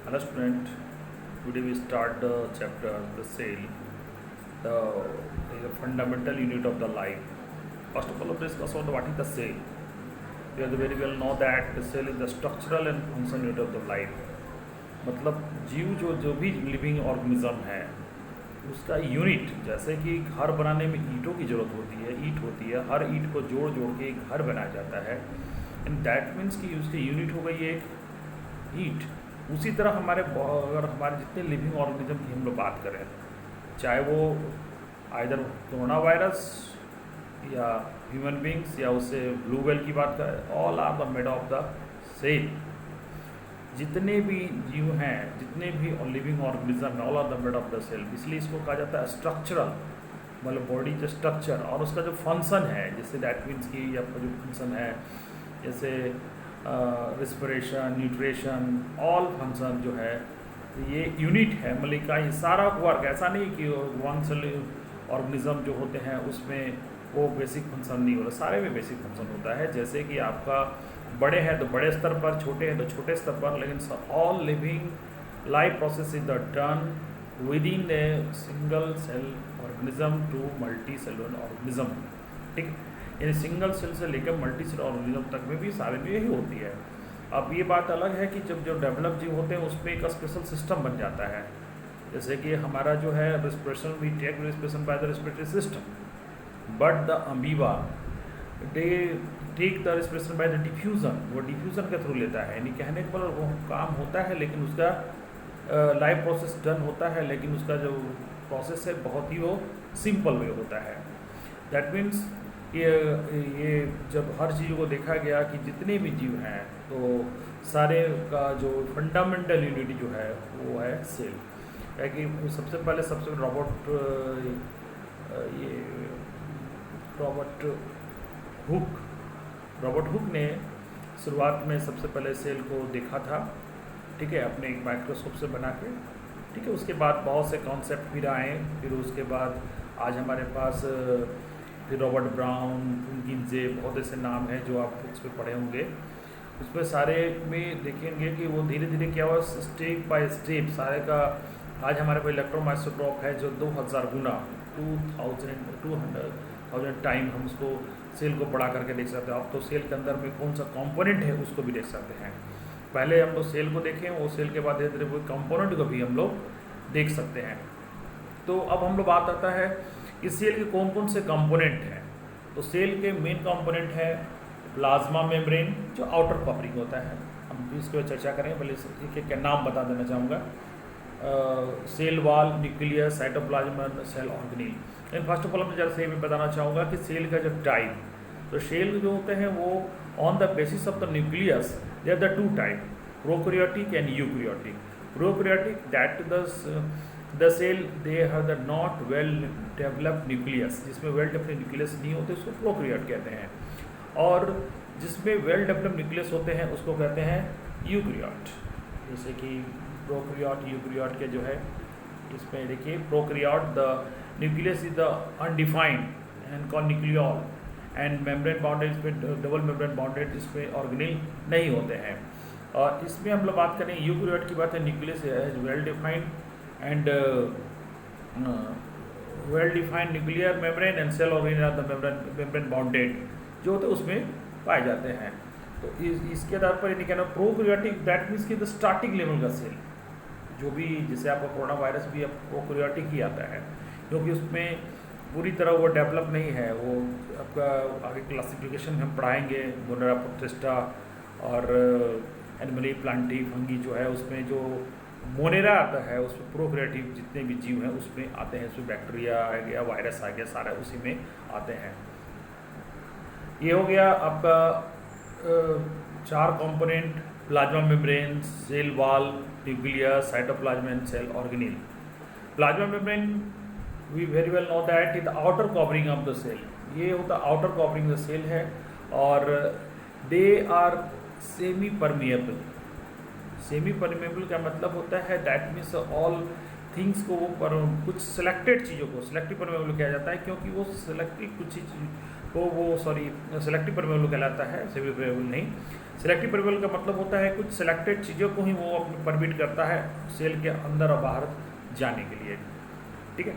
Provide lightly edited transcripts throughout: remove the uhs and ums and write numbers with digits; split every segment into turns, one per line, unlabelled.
Hello student, today we start the chapter the cell, the fundamental unit of the life. First of all, let's discuss on what is the cell. You have very well know that the cell is the structural and function unit of the life. मतलब जीव जो भी living organism है उसका unit, जैसे कि घर बनाने में ईंटों की ज़रूरत होती है, ईंट होती है, हर ईंट को जोड़ जोड़ के एक घर बनाया जाता है, एंड दैट मीन्स कि उसकी यूनिट हो गई एक ईंट। उसी तरह अगर हमारे जितने लिविंग ऑर्गेनिज्म की हम लोग बात करें, चाहे वो आइदर कोरोना वायरस या ह्यूमन बींग्स या उससे ब्लू वेल की बात करें, all are the made of the cell. जितने भी जीव हैं, जितने भी लिविंग ऑर्गेनिज्म हैं, all are the made of the cell. इसलिए इसको कहा जाता है स्ट्रक्चरल, मतलब बॉडी जो स्ट्रक्चर और उसका जो फंक्शन है, जैसे दैट मीन्स की आपका जो फंक्शन है, जैसे रिस्पिरेशन, न्यूट्रिशन, ऑल फंक्शन जो है ये यूनिट है। मतलब का ये सारा वर्क, ऐसा नहीं कि वन सेल ऑर्गेनिज्म जो होते हैं उसमें वो बेसिक फंक्शन नहीं होता, सारे में बेसिक फंक्शन होता है। जैसे कि आपका बड़े हैं तो बड़े स्तर पर, छोटे हैं तो छोटे स्तर पर, लेकिन all living life process is the done within a single cell organism to multi cellular organism. ठीक, यानी सिंगल सेल से लेकर मल्टी सेल ऑर्गेनिज्म तक में भी सारे में यही होती है। अब ये बात अलग है कि जब जो डेवलप जीव होते हैं उसमें एक स्पेशल सिस्टम बन जाता है। जैसे कि हमारा जो है respiration, we take respiration by the respiratory system, but the amoeba they take the respiration by the diffusion, वो डिफ्यूज़न के थ्रू लेता है। यानी कहने के मतलब वो काम होता है, लेकिन उसका लाइफ प्रोसेस डन होता है, लेकिन उसका जो प्रोसेस है बहुत ही वो सिंपल वे होता है। दैट मीन्स ये जब हर चीज़ को देखा गया कि जितने भी जीव हैं तो सारे का जो फंडामेंटल यूनिट जो है वो है सेल। है कि सबसे पहले रॉबर्ट हुक ने शुरुआत में सबसे पहले सेल को देखा था, ठीक है, अपने एक माइक्रोस्कोप से बना के। ठीक है, उसके बाद बहुत से कॉन्सेप्ट फिर आए, फिर उसके बाद आज हमारे पास फिर रॉबर्ट ब्राउन, गिंजे, बहुत ऐसे नाम हैं जो आप बुक्स पे पढ़े होंगे। उसमें सारे में देखेंगे कि वो धीरे धीरे क्या हुआ, स्टेप बाय स्टेप सारे का। आज हमारे पास इलेक्ट्रॉन माइक्रोस्कोप है जो 2000 गुना 200 टाइम हम उसको सेल को बड़ा करके देख सकते हैं। अब तो सेल के अंदर में कौन सा कंपोनेंट है उसको भी देख सकते हैं। पहले हम लोग सेल को देखें, वो सेल के बाद धीरे धीरे वो कंपोनेंट को भी हम लोग देख सकते हैं। तो अब हम लोग बात आता है कि सेल के कौन कौन से कंपोनेंट हैं। तो सेल के मेन कंपोनेंट है प्लाज्मा मेम्ब्रेन, जो आउटर कवरिंग होता है। हम भी इसके चर्चा करेंगे, पहले एक एक नाम बता देना चाहूँगा। Cell wall, nucleus, cytoplasm, cell organelle. लेकिन फर्स्ट ऑफ ऑल मैं जरा से मैं बताना चाहूँगा कि सेल का जो टाइप, तो सेल जो होते हैं वो on the basis of the nucleus they are the two type, prokaryotic and eukaryotic. Prokaryotic that the cell they have the not well developed nucleus, जिसमें वेल डेवलप्ड न्यूक्लियस नहीं होते उसको प्रोकैरियोट कहते हैं, और जिसमें वेल डेवलप्ड न्यूक्लियस होते हैं उसको कहते हैं यूकैरियोट। जैसे कि प्रोकैरियोट, यूकैरियोट के जो है इसमें देखिए, prokaryote the nucleus is the undefined and called nucleole, and membrane bounded, इसमें डबल मेम्ब्रेन बाउंडेड, जिसमें ऑर्गेनेल नहीं होते हैं। और इसमें हम लोग बात करें यूकैरियोट की बात है, nucleus is well defined and well defined nuclear membrane and cell organelle are the membrane bounded जो होते हैं उसमें पाए जाते हैं। तो इसके आधार पर ये कहना प्रोकैरियोटिक दैट मीन्स कि द स्टार्टिंग लेवल का सेल, जो भी जैसे आपका कोरोना वायरस भी अब प्रोकैरियोटिक ही आता है, क्योंकि उसमें पूरी तरह वो डेवलप नहीं है। वो आपका आगे क्लासिफिकेशन हम पढ़ाएंगे, मोनेरा, प्रोटिस्टा और एनिमली, प्लांटी, फंगी जो है उसमें जो मोनेरा आता है उसमें प्रोकैरियोटिक जितने भी जीव हैं उसमें आते हैं। उसमें बैक्टीरिया आ गया, वायरस आ गया, सारा उसी में आते हैं। ये हो गया आपका 4 component, plasma membrane, cell wall, nucleus, cytoplasm and cell organelle. Plasma membrane we very well know that is the outer covering of the cell. ये होता आउटर कवरिंग द सेल है, और they are semi permeable. Semi permeable का मतलब होता है that means all things को वो पर कुछ सिलेक्टेड चीज़ों को सिलेक्टिव परमेबल किया जाता है, क्योंकि वो सिलेक्टिव कुछ चीज़ को वो सिलेक्टिव परमेबल कहलाता है, सेमी परमेबल नहीं। सिलेक्टिव परमेबल का मतलब होता है कुछ सिलेक्टेड चीज़ों को ही वो अपने परमिट करता है सेल के अंदर और बाहर जाने के लिए, ठीक है।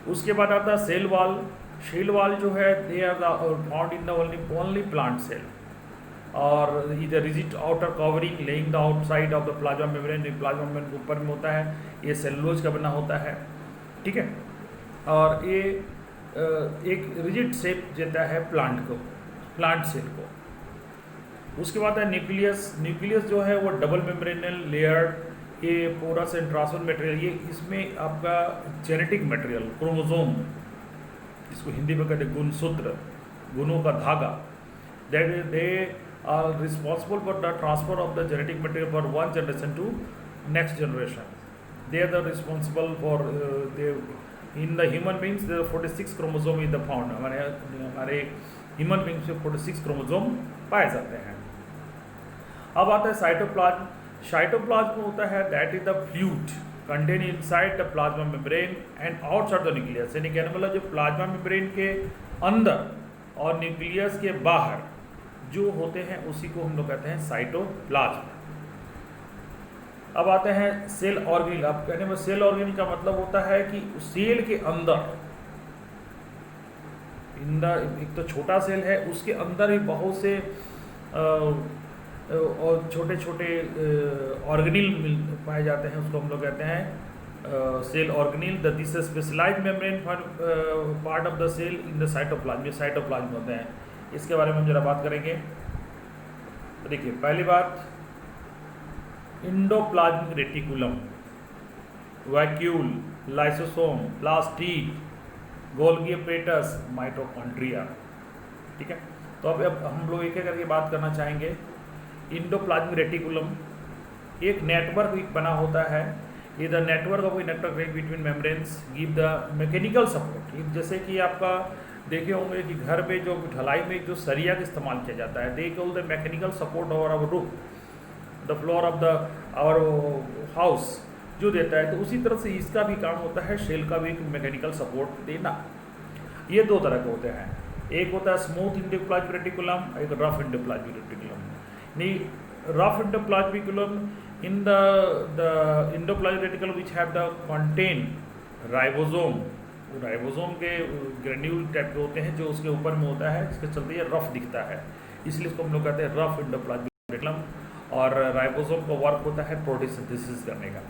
उसके बाद आता है सेल वाल। सेल वाल जो है they are found in the only plant cell और इधर rigid outer covering laying the outside of the plasma membrane. Plasma membrane ऊपर में होता है, ये सेलुलोज का बना होता है, ठीक है। और ये एक रिजिड शेप देता है प्लांट सेल को। उसके बाद है न्यूक्लियस। न्यूक्लियस जो है वो डबल मेम्ब्रेनल लेयर, ये पोरस एंड ट्रांसफर मटेरियल, ये इसमें आपका जेनेटिक मटेरियल क्रोमोसोम, इसको हिंदी में कहते हैं गुणसूत्र, गुणों का धागा, that they are responsible for the transfer of the genetic material for one generation to next generation. They are the responsible for in the human beings their 46 chromosome is the found. हमारे human beings में 46 chromosome पाए जाते हैं। अब आता है cytoplasm. Cytoplasm होता है that is the fluid contain inside the plasma membrane and outside the nucleus. यानी कहने वाला जो प्लाज्मा मेम्ब्रेन के अंदर और न्यूक्लियस के बाहर जो होते हैं उसी को हम लोग कहते हैं साइटोप्लाज्म। अब आते हैं सेल ऑर्गेनेल। अब कहने में सेल ऑर्गेनेल का मतलब होता है कि सेल के अंदर एक तो छोटा सेल है, उसके अंदर ही बहुत से और छोटे छोटे ऑर्गेनेल पाए जाते हैं, उसको हम लोग कहते हैं cell organelle. This specialized membrane part of the cell in the cytoplasm. ये साइटोप्लाज्म होते हैं, इसके बारे में हम जरा बात करेंगे। तो देखिए, पहली बात endoplasmic reticulum, vacuole, lysosome, plastid, Golgi apparatus, mitochondria, ठीक है। तो अब हम लोग एक एक करके बात करना चाहेंगे। इंडोप्लाज्मिक रेटिकुलम एक नेटवर्क बना होता है। ये द नेटवर्क ऑफ इलेक्ट्रोक between membranes give the mechanical support. जैसे कि आपका देखे होंगे कि घर में जो ढलाई में जो सरिया का इस्तेमाल किया जाता है, they call the mechanical support over our roof, the floor of the our house जो देता है। तो उसी तरह से इसका भी काम होता है, शेल का भी मैकेनिकल सपोर्ट देना। ये दो तरह के होते हैं, एक होता है स्मूथ इंडोप्लाज्मिक रेटिकुलम, एक रफ इंडोप्लाज्मिक रेटिकुलम। नहीं, rough endoplasmic reticulum in the endoplasmic reticulum which have the contain ribosome. Ribosome के ग्रेन्यूल टाइप के होते हैं जो उसके ऊपर में होता है, जिसके चलते ये रफ दिखता है, इसलिए इसको हम लोग कहते हैं रफ इंडोप्लाज्मिक रेटिकुलम। और राइबोसोम का वर्क होता है प्रोटीन सिंथेसिस करने का।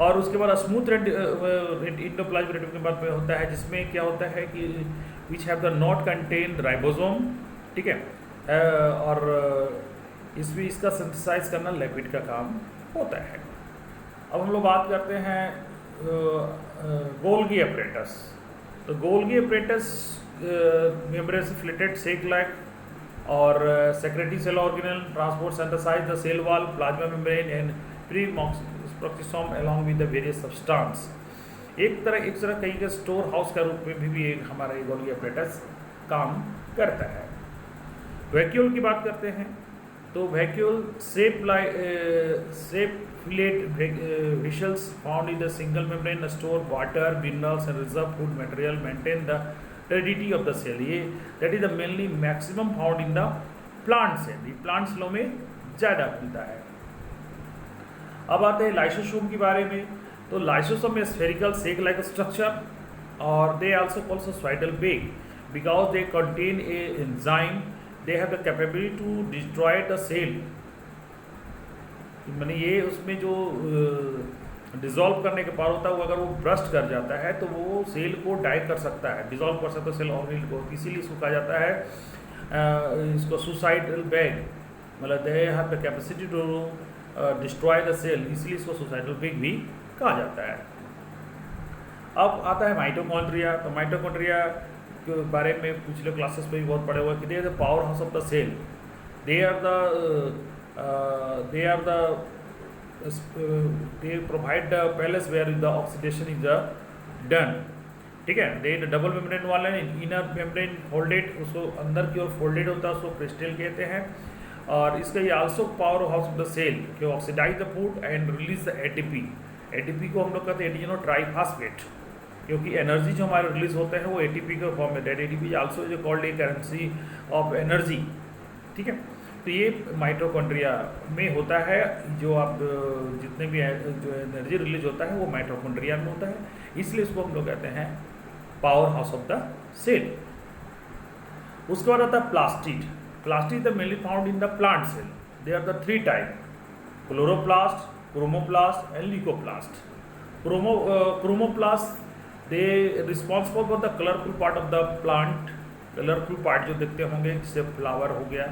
और उसके बाद स्मूथ इंडोप्लाज्मिक रेटिकुलम के बाद में होता है जिसमें क्या होता है कि विच have the not contain ribosome, ठीक है। और इसमें इसका सिंथेसाइज करना लिपिड का काम होता है। अब हम लोग बात करते हैं गोल्गी एपरेटस। तो गोल्गी एपरेटस मेम्ब्रेन से फ्लेटेड सेक लाइक और secretory cell organelle transport synthesize the cell wall, plasma membrane and peroxisome along with the various substance. एक तरह कहीं के स्टोर हाउस का रूप में भी एक हमारा गोल्गी एपरेटस काम करता है। वैक्यूल की बात करते हैं तो vacuole sap filled vessels found in the single membrane store water, minerals and reserve food material, maintain the turgidity of the cell. ये that is the mainly maximum found in the plant cell. ये plant सेलों में ज़्यादा मिलता है। अब आते हैं लाइसोसोम के बारे में। तो लाइसोसोम में स्फेरिकल सेक लाइक स्ट्रक्चर और दे आल्सो कॉल्ड स्पाइडल bag because they contain a enzyme, they have the capability to destroy the cell. माने ये उसमें जो डिज़ोल्व करने के पार होता है वो अगर वो ब्रस्ट कर जाता है तो वो सेल को डाई कर सकता है, डिज़ोल्व कर सकता है सेल ऑर्गेनेल को। इसीलिए इसको कहा जाता है इसको सुसाइडल बैग, मतलब they have the capacity to destroy the cell, इसलिए इसको सुसाइडल बैग भी कहा जाता है। अब आता है माइटोकॉन्ड्रिया। तो माइटोकॉन्ड्रिया के बारे में पिछले क्लासेस में भी बहुत पढ़े हुए कि they are the power house of the cell, they provide the palace where the oxidation is done, ठीक है। दे डबल मेम्ब्रेन वाला इनर मेम्ब्रेन फोल्डेड, उसको अंदर की ओर फोल्डेड होता है, उसको क्रिस्टल कहते हैं। और इसका ये also power house of the cell कि oxidize the food and release the ATP. ATP को हम लोग कहते हैं एटीजनो ट्राइफास्फेट, क्योंकि एनर्जी जो हमारे रिलीज होते हैं वो एटीपी के फॉर्म में, that ATP also is called a currency of energy. ठीक है, तो ये माइटोकॉन्ड्रिया में होता है, जो आप जितने भी जो एनर्जी रिलीज होता है वो माइटोकॉन्ड्रिया में होता है, इसलिए इसको हम लोग कहते हैं power house of the cell. उसके बाद आता है plastid. Plastid the mainly found in the plant cell. They are the 3 type, chloroplast, chromoplast and leucoplast. Chromoplast they responsible for the colourful part of the plant. Colourful part जो देखते होंगे, जैसे flower हो गया,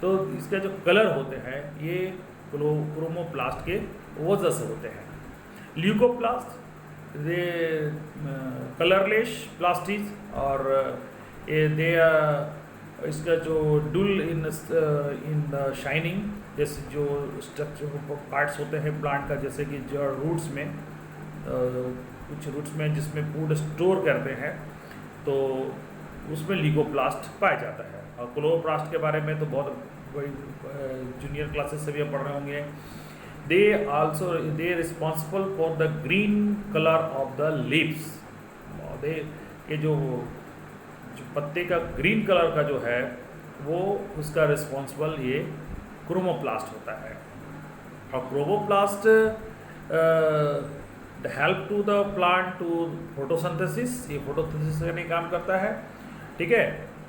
तो इसके जो कलर होते हैं ये क्रोमोप्लास्ट के वजह से होते हैं। ल्यूकोप्लास्ट दे कलरलेस प्लास्टिज, और दे इसका जो डुल इन द शाइनिंग, जैसे जो स्ट्रक्चर पार्ट्स होते हैं प्लांट का, जैसे कि जो रूट्स में कुछ रूट्स में जिसमें फूड स्टोर करते हैं, तो उसमें ल्यूकोप्लास्ट पाया जाता है। और क्लोरोप्लास्ट के बारे में तो बहुत जूनियर क्लासेस से भी आप पढ़ रहे होंगे। They responsible for the green colour of the leaves. They ये जो पत्ते का ग्रीन कलर का जो है वो उसका रिस्पॉन्सिबल ये क्रोमोप्लास्ट होता है। और chromoplast help to the plant to photosynthesis, ये फोटोसिंथेसिस करने का काम करता है। ठीक है,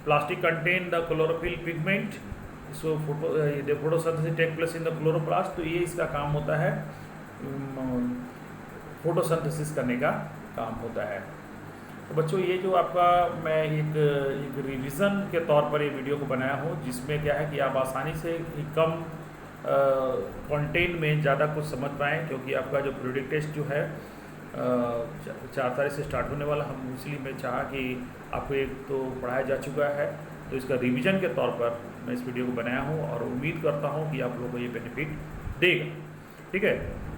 plastic contain the chlorophyll pigment, so photosynthesis take place in the chloroplast, तो ये इसका काम होता है, फोटोसिंथेसिस करने का काम होता है। तो बच्चों ये जो आपका मैं एक रिवीजन के तौर पर ये वीडियो को बनाया हूँ, जिसमें क्या है कि आप आसानी से कम कंटेंट में ज़्यादा कुछ समझ पाएँ, क्योंकि आपका जो पीरियडिक टेस्ट जो है 4 तारीख से स्टार्ट होने वाला, हम इसलिए मैं चाहा कि आपको एक तो पढ़ाया जा चुका है, तो इसका रिवीजन के तौर पर मैं इस वीडियो को बनाया हूँ, और उम्मीद करता हूँ कि आप लोगों को ये बेनिफिट देगा। ठीक है,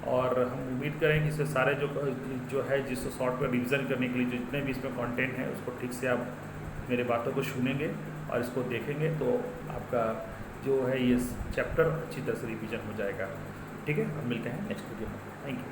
और हम उम्मीद करें कि इससे सारे जो है जिसको शॉर्ट पर रिवीजन करने के लिए जितने भी इसमें कंटेंट है उसको ठीक से आप मेरे बातों को सुनेंगे और इसको देखेंगे, तो आपका जो है ये चैप्टर अच्छी तरह से रिवीजन हो जाएगा। ठीक है, हम मिलते हैं नेक्स्ट वीडियो में। Thank you.